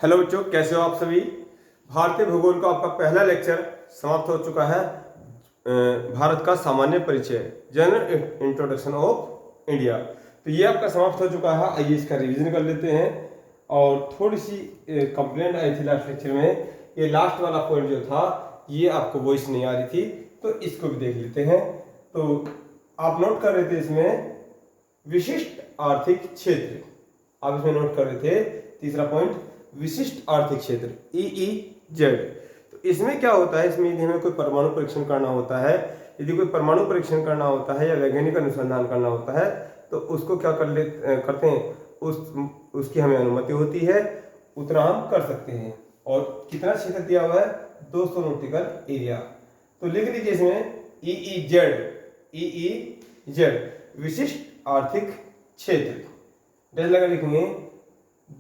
Hello बच्चों, कैसे हो आप सभी। भारतीय भूगोल का आपका पहला लेक्चर समाप्त हो चुका है। भारत का सामान्य परिचय, जनरल इंट्रोडक्शन ऑफ इंडिया, तो ये आपका समाप्त हो चुका है। आइए इसका रिवीजन कर लेते हैं। और थोड़ी सी कंप्लेंट आई थी लास्ट लेक्चर में, ये लास्ट वाला पॉइंट जो था ये आपको वॉइस नहीं आ रही थी, तो इसको भी देख लेते हैं। तो आप नोट कर रहे थे इसमें विशिष्ट आर्थिक क्षेत्र, आप इसमें नोट कर रहे थे तीसरा पॉइंट विशिष्ट आर्थिक क्षेत्र EEZ। तो इसमें क्या होता है, इसमें यदि हमें कोई परमाणु परीक्षण करना होता है, यदि कोई परमाणु परीक्षण करना होता है या वैज्ञानिक अनुसंधान करना होता है, तो उसको क्या करते हैं, उसकी हमें अनुमति होती है, उतना हम कर सकते हैं। और कितना क्षेत्र दिया हुआ है, 200 नॉटिकल एरिया। तो लिख लीजिए इसमें EEZ विशिष्ट आर्थिक क्षेत्र, डैश लगा लिखेंगे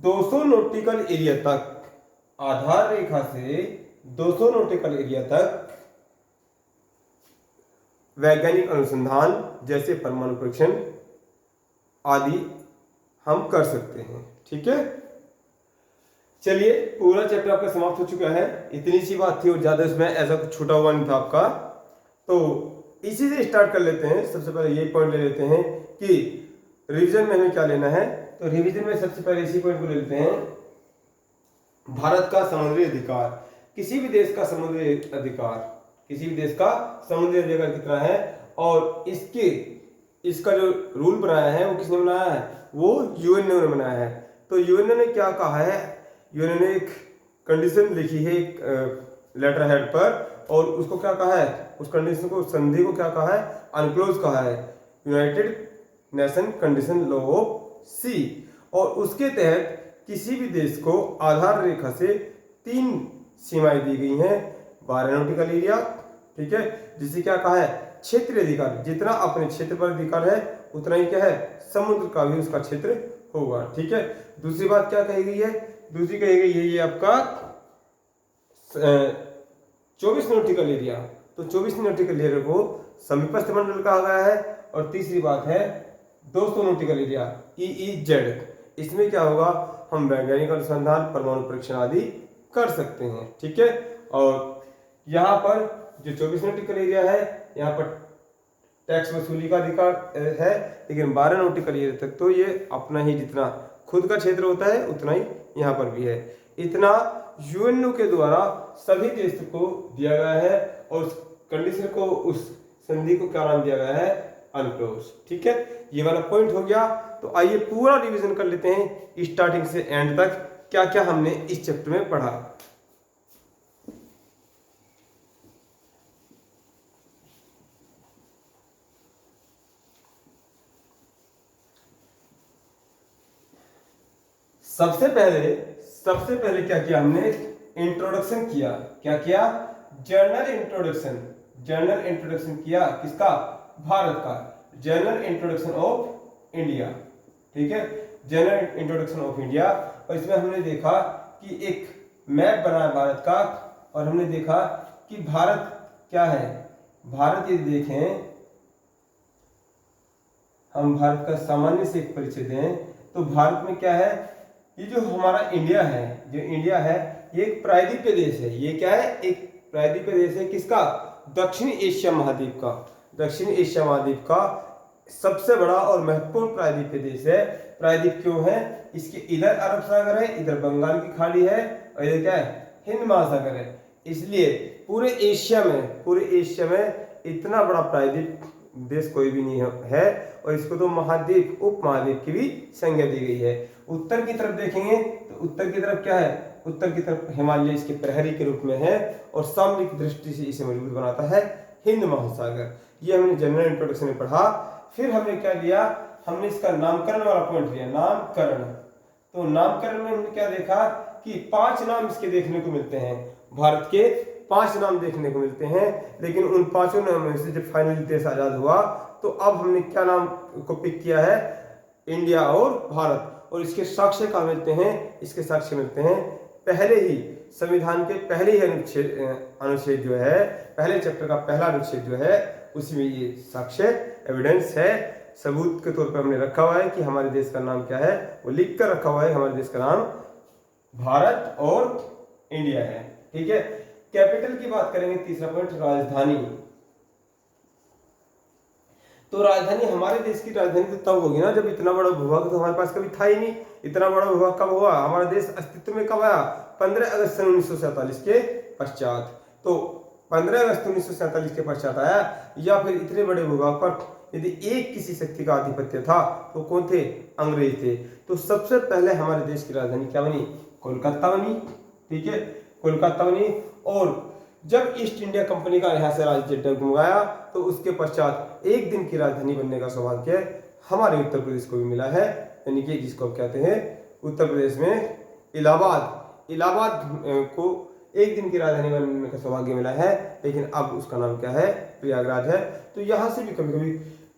200 नॉटिकल एरिया तक, आधार रेखा से 200 नॉटिकल एरिया तक वैज्ञानिक अनुसंधान जैसे परमाणु परीक्षण आदि हम कर सकते हैं। ठीक है, चलिए पूरा चैप्टर आपका समाप्त हो चुका है। इतनी सी बात थी और ज्यादा इसमें ऐसा कुछ छूटा हुआ नहीं था आपका। तो इसी से स्टार्ट कर लेते हैं। सबसे पहले ये पॉइंट ले लेते हैं कि रिवीजन में हमें क्या लेना है। तो रिवीजन में सबसे पहले इसी पॉइंट को ले लेते हैं, भारत का समुद्री अधिकार। किसी भी देश का समुद्री अधिकार, किसी भी देश का समुद्री अधिकार कितना है, और इसका जो रूल बनाया है वो किसने बनाया है, वो यूएनओ ने बनाया है। तो यूएनओ ने क्या कहा है, यूएनओ ने एक कंडीशन लिखी है एक लेटर हेड पर, और उसको क्या कहा है, उस कंडीशन को, संधि को क्या कहा है, अनक्लोज कहा है, United Nation condition law of sea. और उसके तहत किसी भी देश को आधार रेखा से 3 सीमाएं दी गई हैं। 12 नॉटिकल एरिया, ठीक है, जिसे क्या कहा है, क्षेत्रीय अधिकार। जितना अपने क्षेत्र पर अधिकार है उतना ही क्या है, समुद्र का भी उसका क्षेत्र होगा। ठीक है, दूसरी बात क्या कही गई है, दूसरी कही गई है ये आपका 24 नॉटिकल एरिया। तो 24 नॉटिकल एरिया को समीपस्थ मंडल कहा गया है। और तीसरी बात है 200 नॉटिकल एरिया EEZ। इसमें क्या होगा, हम वैज्ञानिक अनुसंधान, परमाणु परीक्षण आदि कर सकते हैं। ठीक है, और यहाँ पर जो 24 नॉटिकल एरिया है, यहाँ पर टैक्स वसूली का अधिकार है, लेकिन 12 नॉटिकल एरिया तक तो ये अपना ही जितना खुद का क्षेत्र होता है उतना ही यहाँ पर भी है। इतना यूएनओ के द्वारा सभी देश को दिया गया है, और उस कंडीशन को, उस संधि को क्या नाम दिया गया है, अनक्लोज। ठीक है, ये वाला पॉइंट हो गया। तो आइए पूरा रिवीजन कर लेते हैं स्टार्टिंग से एंड तक, क्या क्या हमने इस चैप्टर में पढ़ा। सबसे पहले क्या किया हमने, इंट्रोडक्शन किया। क्या किया, जर्नल इंट्रोडक्शन किया, किसका, भारत का, जर्नल इंट्रोडक्शन ऑफ इंडिया। ठीक है, जनरल इंट्रोडक्शन ऑफ इंडिया। और इसमें हमने देखा कि एक मैप बना है भारत का, और हमने देखा कि भारत क्या है, भारत यदि देखें, हम भारत का सामान्य से एक परिचय दें, तो भारत में क्या है, ये जो हमारा इंडिया है, जो इंडिया है ये एक प्रायद्वीपीय देश है। ये क्या है, एक प्रायद्वीपीय देश है, किसका, दक्षिण एशिया महाद्वीप का। दक्षिण एशिया महाद्वीप का सबसे बड़ा और महत्वपूर्ण प्रायद्वीपीय देश है। प्रायद्वीप क्यों है, इसके इधर अरब सागर है, इधर बंगाल की खाड़ी है, और इधर क्या है, हिंद महासागर है। इसलिए पूरे एशिया में इतना बड़ा प्रायद्वीप देश कोई भी नहीं है। और इसको तो महाद्वीप, उप महाद्वीप की भी संज्ञा दी गई है। उत्तर की तरफ देखेंगे तो उत्तर की तरफ क्या है, उत्तर की तरफ हिमालय इसके प्रहरी के रूप में है, और सामरिक दृष्टि से इसे मजबूत बनाता है हिंद महासागर। ये हमने जनरल इंट्रोडक्शन में पढ़ा। फिर हमने क्या लिया, हमने इसका नामकरण वाला पॉइंट लिया, नामकरण। तो नामकरण में हमने क्या देखा कि 5 नाम इसके देखने को मिलते हैं, भारत के 5 नाम देखने को मिलते हैं। लेकिन उन 5 नामों में से जब फाइनली देश आजाद हुआ, तो अब हमने क्या नाम को पिक किया है, इंडिया और भारत। और इसके साक्ष्य कहाँ मिलते हैं, इसके साक्ष्य मिलते हैं पहले ही संविधान के पहले ही अनुच्छेद जो है, पहले चैप्टर का पहला अनुच्छेद जो है, उसी में ये साक्ष्य एविडेंस है, सबूत के तौर पर हमने रखा हुआ है कि हमारे देश का नाम क्या है, वो लिख कर रखा हुआ है, हमारे देश का नाम भारत और इंडिया है। ठीक है, कैपिटल की बात करेंगे, तीसरा पॉइंट राजधानी। तो राजधानी, हमारे देश की राजधानी तो तब होगी ना जब इतना बड़ा भूभाग तो हमारे पास कभी था ही नहीं। इतना बड़ा भूभाग कब हुआ, हमारा देश अस्तित्व में कब आया, 15 अगस्त सन 1947 के पश्चात। तो 15 अगस्त 1947 के पश्चात आया, या फिर इतने बड़े भूभाग पर यदि एक किसी शक्ति का आधिपत्य था तो कौन थे, अंग्रेज थे। तो सबसे पहले हमारे देश की राजधानी क्या बनी, कोलकाता बनी। ठीक है, कोलकाता बनी। और जब ईस्ट इंडिया कंपनी का यहाँ से राज्य डगमगाया तो उसके पश्चात एक दिन की राजधानी बनने का सौभाग्य हमारे उत्तर प्रदेश को भी मिला है, यानी कि जिसको हम कहते हैं उत्तर प्रदेश में इलाहाबाद। इलाहाबाद को एक दिन की राजधानी बनने का सौभाग्य मिला है, लेकिन अब उसका नाम क्या है, प्रयागराज है। तो यहाँ से भी कभी कभी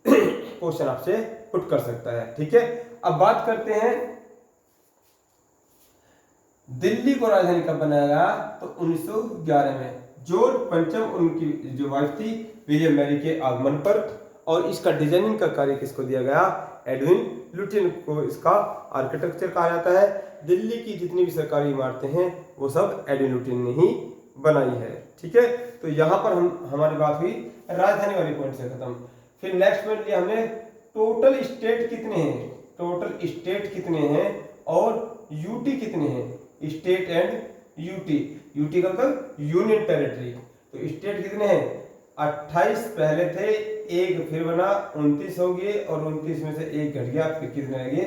क्वेश्चन आपसे पुट कर सकता है। ठीक है, अब बात करते हैं दिल्ली को राजधानी कब बनाया गया, तो 1911 में जॉर्ज पंचम उनकी जो वाइफ थी विलियम मैरी के आगमन पर। और इसका डिजाइनिंग का कार्य किसको दिया गया, एडविन लुटियन को इसका आर्किटेक्चर कहा जाता है। दिल्ली की जितनी भी सरकारी इमारतें हैं वो सब एडविन लुटियन ने ही बनाई है। ठीक है, तो यहाँ पर हमारी बात हुई राजधानी वाली पॉइंट से खत्म। फिर नेक्स्ट पॉइंट लिया हमने, टोटल स्टेट कितने हैं, टोटल स्टेट कितने हैं और यूटी कितने हैं, स्टेट एंड यूटी। यूटी का मतलब यूनियन टेरिटरी। तो स्टेट कितने हैं, 28 पहले थे, एक फिर बना, 29 हो गए, और 29 में से एक घट गया, फिर कितने रह गए,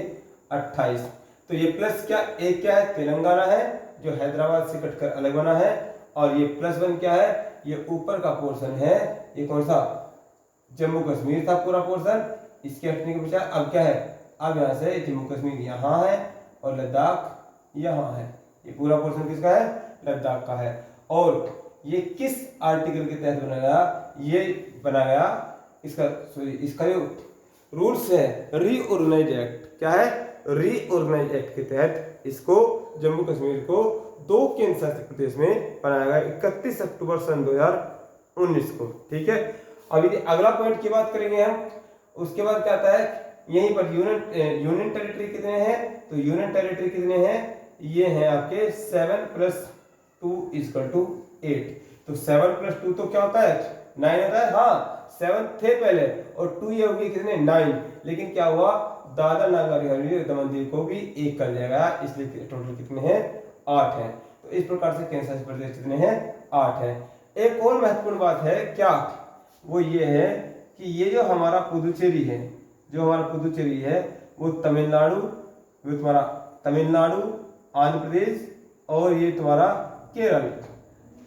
28। तो ये प्लस क्या, एक क्या है, तेलंगाना है जो हैदराबाद से कटकर अलग बना है। और ये +1 क्या है, ये ऊपर का पोर्शन है, ये कौन सा, जम्मू कश्मीर था पूरा पोर्शन, इसके हटने के पश्चात अब क्या है, अब यहाँ से जम्मू कश्मीर यहाँ है और लद्दाख यहाँ है। ये पूरा पोर्शन किसका है, लद्दाख का है। और ये किस आर्टिकल के तहत बनाया गया, ये बनाया गया इसका जो रूल्स है, रीऑर्गेनाइज एक्ट। क्या है, रीऑर्गेनाइज एक्ट के तहत इसको जम्मू कश्मीर को 2 केंद्र शासित प्रदेश में बनाया गया 31 अक्टूबर सन 2019 को। ठीक है, अब यदि अगला पॉइंट की बात करेंगे हम, उसके बाद क्या आता है, यहीं पर यूनियन टेरिटरी कितने हैं, तो यूनियन टेरिटरी कितने हैं, ये हैं आपके 7 + 2 = 8। तो 7 + 2 तो क्या होता है, 9 होता है। हाँ, 7 थे पहले और 2 ये हो गए कितने, 9। लेकिन क्या हुआ, दादर नगर हवेली दमन दीव को भी एक कर दिया गया, इसलिए टोटल कितने हैं, 8 हैं। तो इस प्रकार से केंद्र शासित प्रदेश कितने हैं, 8 हैं। एक और महत्वपूर्ण बात है क्या, वो ये है कि ये जो हमारा पुदुचेरी है, जो हमारा पुदुचेरी है वो तमिलनाडु, वो तुम्हारा तमिलनाडु, आंध्र प्रदेश और ये तुम्हारा केरल।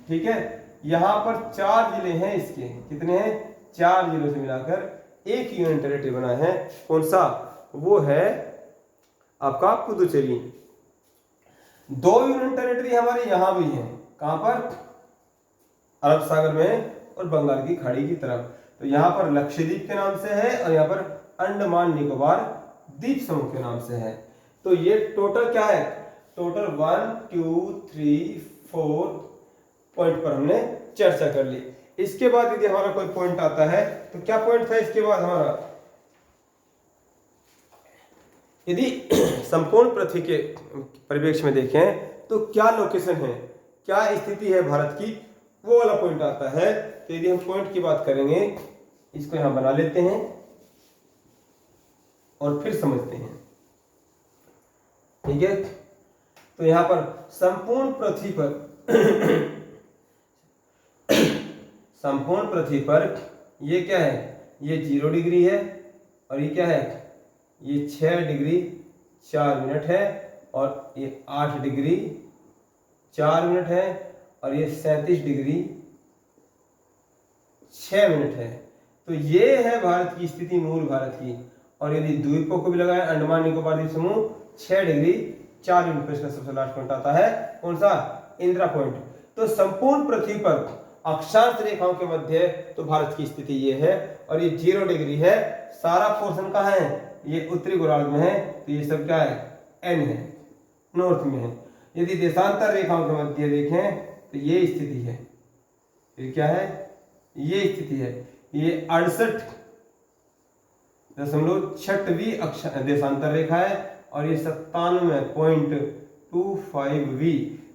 ठीक है, यहाँ पर 4 जिले हैं इसके, कितने हैं, 4 जिलों से मिलाकर एक यूनियन टेरिटरी बना है। कौन सा, वो है आपका पुदुचेरी। 2 यूनियन टेरिटरी हमारे यहाँ भी हैं, कहां पर, अरब सागर में और बंगाल की खाड़ी की तरफ। तो यहाँ पर लक्षद्वीप के नाम से है और यहाँ पर अंडमान निकोबार द्वीप समूह के नाम से है। तो ये टोटल क्या है, टोटल 1 2 3 4 पॉइंट पर हमने चर्चा कर ली। इसके बाद यदि हमारा कोई पॉइंट आता है तो क्या पॉइंट था इसके बाद हमारा, यदि संपूर्ण पृथ्वी के परिप्रेक्ष्य में देखें तो क्या लोकेशन है, क्या स्थिति है भारत की, वो वाला पॉइंट आता है। तो यदि हम पॉइंट की बात करेंगे, इसको यहां बना लेते हैं और फिर समझते हैं। ठीक है, तो यहां पर संपूर्ण पृथ्वी पर संपूर्ण पृथ्वी पर ये क्या है, ये 0 डिग्री है और ये क्या है, ये 6 डिग्री 4 मिनट है और ये 8 डिग्री 4 मिनट है और ये 37 डिग्री 6 मिनट है। तो ये है भारत की स्थिति, मूल भारत की। और यदि द्वीपों को भी लगाए, अंडमान निकोबार द्वीप समूह 6 डिग्री 4 मिनट पर इसका सबसे लास्ट पॉइंट आता है, कौन सा, इंदिरा पॉइंट। तो संपूर्ण पृथ्वी पर अक्षांश रेखाओं के मध्य तो भारत की स्थिति ये है और ये 0 डिग्री है। सारा पोर्शन कहाँ है, ये उत्तरी गोलार्ध में है, तो ये सब क्या है, एन है, नॉर्थ में है। यदि देशांतर रेखाओं के मध्य देखें तो ये स्थिति है, ये क्या है, ये स्थिति है, ये 68.6वीं देशांतर रेखा है और ये 97.9 0.25V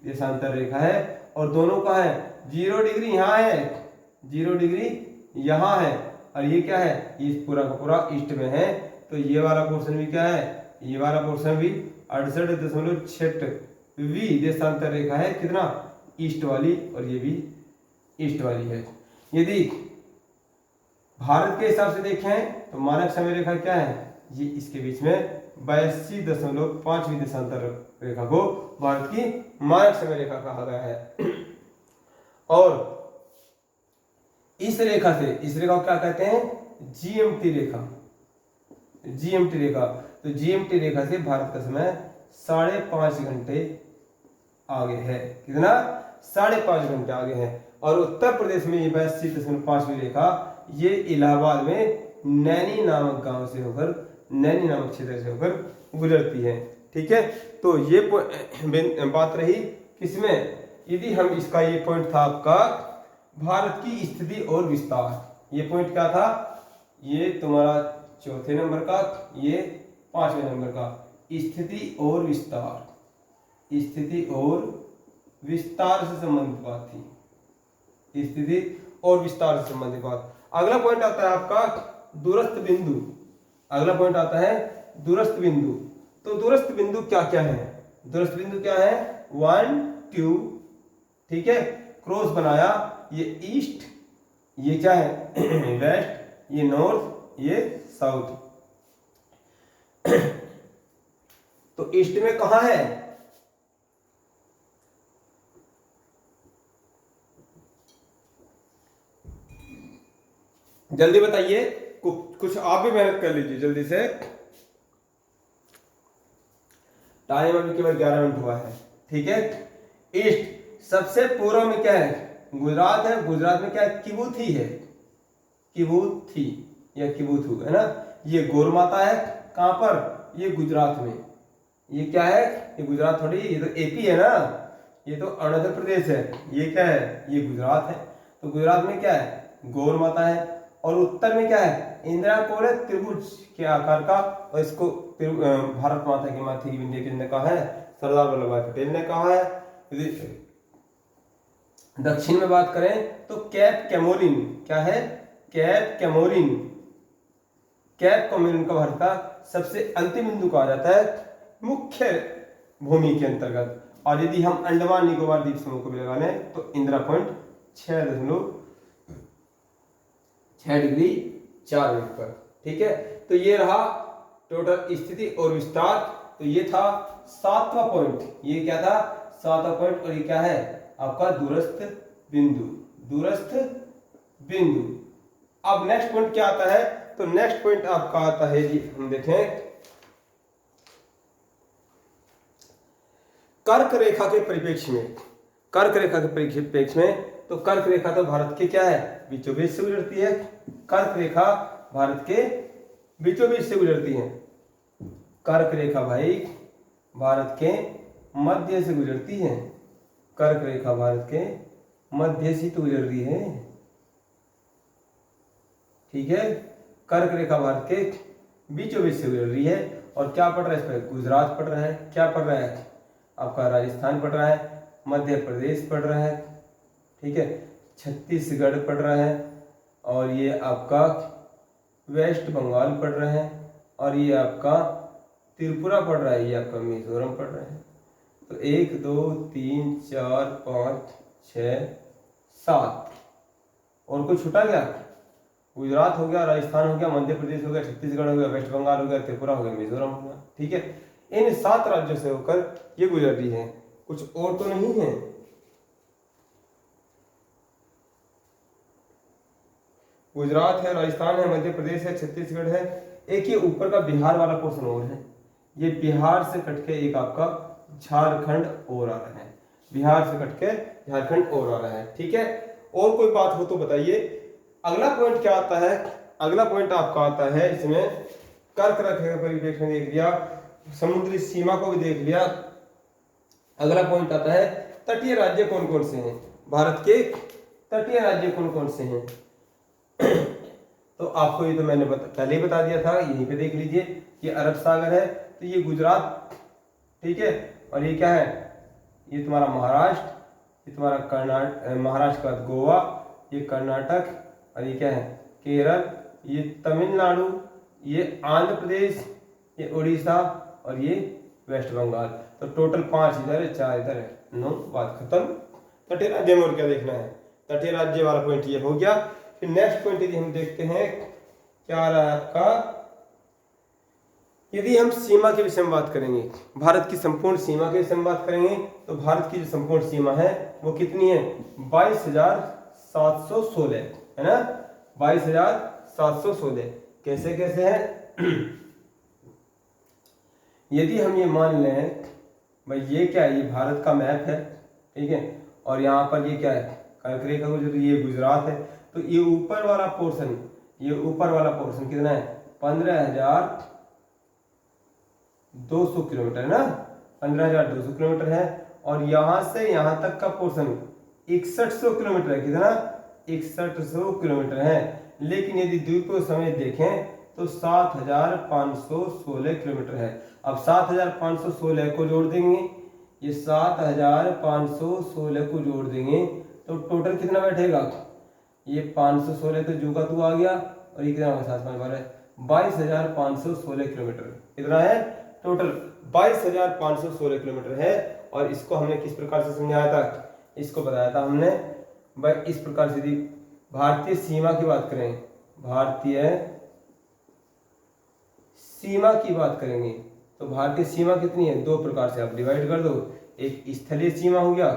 देशांतर रेखा है और दोनों का है 0 डिग्री यहाँ है, 0 डिग्री यहाँ है और ये क्या है, ये पूरा का पूरा ईस्ट में है। तो ये वाला पोर्शन भी क्या है, ये वाला पोर्शन भी 68.6V देशांतर रेखा है, कितना, ईस्ट वाली, और ये भी ईस्ट वाली है। यदि भारत के हिसाब से देखें तो मानक समय रेखा क्या है, ये इसके बीच में 82.5 देशांतर रेखा को भारत की मानक समय रेखा कहा गया है। और इस रेखा से, इस रेखा को क्या कहते हैं, जीएमटी रेखा, जीएमटी रेखा। तो जीएमटी रेखा से भारत का समय 5.5 घंटे आगे है, कितना, 5.5 घंटे आगे है। और उत्तर प्रदेश में ये 82.5वीं रेखा ये इलाहाबाद में नैनी नामक गांव से होकर, नैनी नामक क्षेत्र से होकर गुजरती है। ठीक है, तो ये बात रही किसमें, यदि हम इसका, ये पॉइंट था आपका भारत की स्थिति और विस्तार। ये पॉइंट क्या था, ये तुम्हारा चौथे नंबर का, ये 5वें नंबर का, स्थिति और विस्तार, स्थिति और विस्तार से संबंधित बात थी, स्थिति और विस्तार से संबंधित बात। अगला पॉइंट आता है आपका दूरस्थ बिंदु, अगला पॉइंट आता है दूरस्थ बिंदु। तो दूरस्थ बिंदु क्या क्या है, दूरस्थ बिंदु क्या है, 1 2, ठीक है, क्रॉस बनाया, ये ईस्ट, ये क्या है वेस्ट, ये नॉर्थ, ये साउथ। तो ईस्ट में कहां है, जल्दी बताइए, कुछ आप भी मेहनत कर लीजिए जल्दी से, टाइम अभी केवल 11 मिनट हुआ है। ठीक है, ईस्ट सबसे पूर्व में क्या है, गुजरात है, गुजरात में क्या है, किबूथी है, किबूथी या किबूथू है ना। ये गौर माता है, कहां पर, ये गुजरात में। ये क्या है, ये गुजरात थोड़ी, ये तो एपी है ना, ये तो अरुणाचल प्रदेश है, ये क्या है, ये गुजरात है। तो गुजरात में क्या है, गौर माता है। और उत्तर में क्या है, इंदिरा कोल है, त्रिभुज के आकार का, और इसको भारत माता की माथे की बिंदी किसने कहा है, सरदार वल्लभ भाई पटेल ने कहा है। दक्षिण में बात करें तो कैप कैमोरिन, क्या है, कैप कैमोरिन, कैप कैमोरिन का भारत का सबसे अंतिम बिंदु कहा जाता है मुख्य भूमि के अंतर्गत। और यदि हम अंडमान निकोबार द्वीप समूह को भी लगा लें तो इंदिरा पॉइंट 6.6 डिग्री 4 मिनट पर। ठीक है, तो ये रहा टोटल स्थिति और विस्तार। तो ये था 7वां पॉइंट, ये क्या था, 7वां पॉइंट। और ये क्या है आपका दूरस्थ बिंदु, दूरस्थ बिंदु। अब नेक्स्ट पॉइंट क्या आता है, तो नेक्स्ट पॉइंट आपका आता है जी, हम देखें कर्क रेखा के परिप्रेक्ष्य में, कर्क रेखा के परिप्रेक्ष्य में। तो कर्क रेखा तो भारत के क्या है, बीचों बीच से गुजरती है, कर्क रेखा भारत के बीचों बीच से गुजरती है। कर्क रेखा भाई भारत के मध्य से गुजरती है, कर्क रेखा भारत के मध्य से तो गुजर रही है। ठीक है, कर्क रेखा भारत के बीचों बीच से गुजर रही है। और क्या पड़ रहा है इस पर, गुजरात पड़ रहा है, क्या पड़ रहा है आपका, राजस्थान पड़ रहा है, मध्य प्रदेश पड़ रहा है, ठीक है, छत्तीसगढ़ पड़ रहा है, और ये आपका वेस्ट बंगाल पड़ रहा है, और ये आपका त्रिपुरा पड़ रहा है, ये आपका मिजोरम पड़ रहा है। तो 1 2 3 4 5 6 7 और कुछ छूटा गया, गुजरात हो गया, राजस्थान हो गया, मध्य प्रदेश हो गया, छत्तीसगढ़ हो गया, वेस्ट बंगाल हो गया, त्रिपुरा हो गया, मिजोरम हो गया। ठीक है, इन 7 राज्यों से होकर ये गुजर रही है, कुछ और तो नहीं है। गुजरात है, राजस्थान है, मध्य प्रदेश है, छत्तीसगढ़ है, एक ये ऊपर का बिहार वाला पोर्शन और है, ये बिहार से कटके एक आपका झारखंड और आ रहा है, बिहार से कटके झारखंड और आ रहा है। ठीक है, और कोई बात हो तो बताइए। अगला पॉइंट क्या आता है, अगला पॉइंट आपका आता है इसमें कर्क रेखा के परिप्रेक्ष्य में देख लिया, समुद्री सीमा को भी देख लिया। अगला पॉइंट आता है तटीय राज्य कौन कौन से हैं, भारत के तटीय राज्य कौन कौन से हैं। तो आपको ये तो मैंने पहले ही बता दिया था, यहीं पे देख लीजिए, ये अरब सागर है, तो ये गुजरात, ठीक है, और ये क्या है, ये तुम्हारा महाराष्ट्र, ये तुम्हारा कर्नाटक, महाराष्ट्र के बाद गोवा, ये कर्नाटक, और ये क्या है केरल, ये तमिलनाडु, ये आंध्र प्रदेश, ये उड़ीसा, और ये वेस्ट बंगाल। तो टोटल 5 इधर है, 4 इधर है, 9, बात खत्म। तटीय राज्य में और क्या देखना है, तटीय राज्य वाला पॉइंट ये हो गया। फिर नेक्स्ट पॉइंट यदि हम देखते हैं क्या रहा है आपका, यदि हम सीमा के विषय में बात करेंगे, भारत की संपूर्ण सीमा के विषय में बात करेंगे, तो भारत की जो संपूर्ण सीमा है वो कितनी है, 22,716 है ना, 22,716। कैसे कैसे है यदि हम ये मान लें भाई ये क्या है, ये भारत का मैप है, ठीक है, और यहाँ पर ये क्या है कर्क रेखा गुजर, ये गुजरात है, तो ये ऊपर वाला पोर्शन, ये ऊपर वाला पोर्शन कितना है 15,200 किलोमीटर है ना, 15,200 किलोमीटर है, और यहाँ से यहाँ तक का पोर्शन 6100 किलोमीटर है, कितना 6100 किलोमीटर है। लेकिन यदि द्वीपों समेत देखें तो 7,516 किलोमीटर है। अब 7,516 को जोड़ देंगे, ये 7,516 को जोड़ देंगे तो टोटल कितना बैठेगा, ये 516 तो जू का तू आ गया, और ये कितना होगा 7,512, 22,516 किलोमीटर कितना है टोटल, 22,516 किलोमीटर है। और इसको हमने किस प्रकार से समझाया था, इसको बताया था हमने भाई इस प्रकार से, यदि भारतीय सीमा की बात करें, भारतीय सीमा की बात करेंगे तो भारतीय सीमा कितनी है, 2 प्रकार से आप डिवाइड कर दो, एक स्थलीय सीमा हो गया,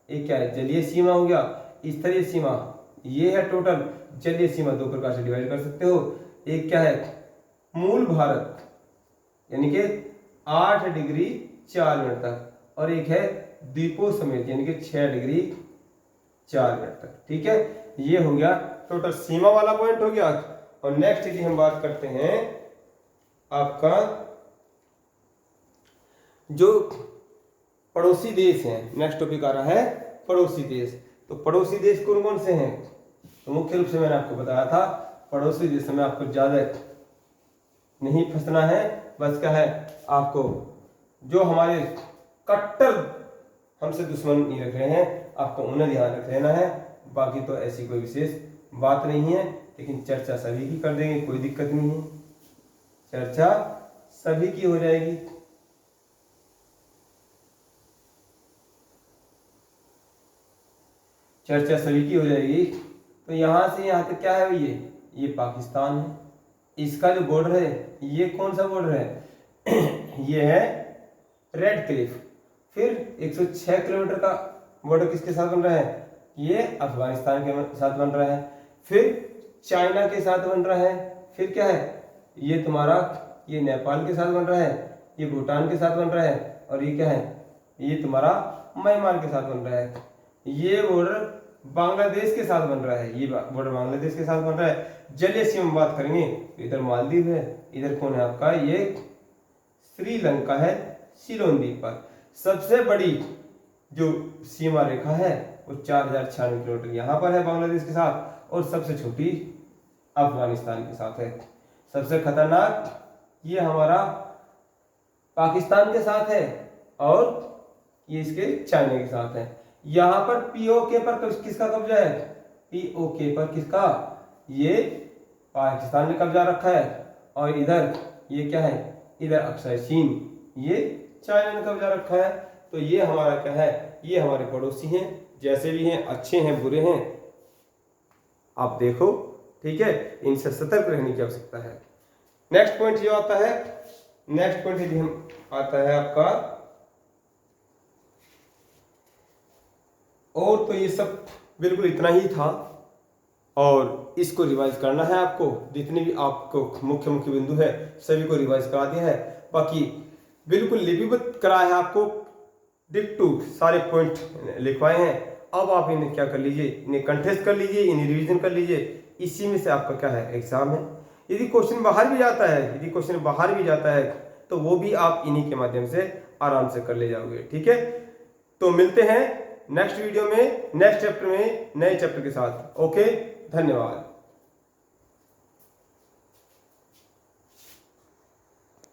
एक क्या है जलीय सीमा हो गया। स्थलीय सीमा ये है टोटल, जलीय सीमा 2 प्रकार से डिवाइड कर सकते हो, एक क्या है मूल भारत यानी कि 8 डिग्री 4 मिनट तक, और एक है द्वीपों समेत यानी कि 6 डिग्री 4 मिनट तक, ठीक है। ये हो गया टोटल सीमा वाला पॉइंट हो गया। और नेक्स्ट यदि हम बात करते हैं आपका जो पड़ोसी देश है, नेक्स्ट टॉपिक आ रहा है पड़ोसी देश। तो पड़ोसी देश कौन कौन से हैं, तो मुख्य रूप से मैंने आपको बताया था पड़ोसी देशों में आपको ज्यादा नहीं फंसना है, बस क्या है आपको जो हमारे कट्टर हमसे दुश्मन नहीं रख रहे हैं आपको उन्हें ध्यान रख लेना है। बाकी तो ऐसी कोई विशेष बात नहीं है, लेकिन चर्चा सभी की कर देंगे, कोई दिक्कत नहीं है, चर्चा सभी की हो जाएगी। चर्चा सभी की हो जाएगी। तो यहां से यहां तक क्या है, ये पाकिस्तान है, इसका जो बॉर्डर है ये कौन सा बॉर्डर है ये है रेड क्लिफ। फिर 106 किलोमीटर का बॉर्डर किसके साथ बन रहा है, ये अफगानिस्तान के साथ बन रहा है, फिर चाइना के साथ बन रहा है, फिर क्या है ये तुम्हारा ये नेपाल के साथ बन रहा है, ये भूटान के साथ बन रहा है, और ये क्या है ये तुम्हारा म्यांमार के साथ बन रहा है। ये बॉर्डर बांग्लादेश के साथ बन रहा है, ये बॉर्डर बांग्लादेश के साथ बन रहा है। जलीय सीमा में बात करेंगे तो इधर मालदीव है, इधर कौन है आपका ये श्रीलंका है सिलोन द्वीप पर। सबसे बड़ी जो सीमा रेखा है वो 4,096 किलोमीटर यहाँ पर है बांग्लादेश के साथ, और सबसे छोटी अफगानिस्तान के साथ है। सबसे खतरनाक ये हमारा पाकिस्तान के साथ है, और ये इसके चाइना के साथ है। यहाँ पर पीओके पर किसका कब्जा है, पीओके पर किसका, ये पाकिस्तान ने कब्जा रखा है, और इधर ये क्या है इधर अक्षय चीन, ये चाइना ने कब्जा रखा है। तो ये हमारा क्या है, ये हमारे पड़ोसी हैं, जैसे भी हैं अच्छे हैं बुरे हैं आप देखो, ठीक है, इनसे सतर्क रहने की आवश्यकता है। नेक्स्ट पॉइंट जो आता है, नेक्स्ट पॉइंट यदि हम आता है आपका, और तो ये सब बिल्कुल इतना ही था, और इसको रिवाइज करना है आपको, जितने भी आपको मुख्य मुख्य बिंदु है सभी को रिवाइज करा दिया है। बाकी बिल्कुल लिपिबद्ध कराया है आपको, डिक्टू सारे पॉइंट लिखवाए हैं। अब आप इन्हें क्या कर लीजिए, इन्हें कंठस्थ कर लीजिए, इन्हें रिवीजन कर लीजिए, इसी में से आपका क्या है एग्जाम है। यदि क्वेश्चन बाहर भी जाता है, यदि क्वेश्चन बाहर भी जाता है तो वो भी आप इन्हीं के माध्यम से आराम से कर ले जाओगे, ठीक है। तो मिलते हैं नेक्स्ट वीडियो में, नेक्स्ट चैप्टर में, नए चैप्टर के साथ। ओके, धन्यवाद।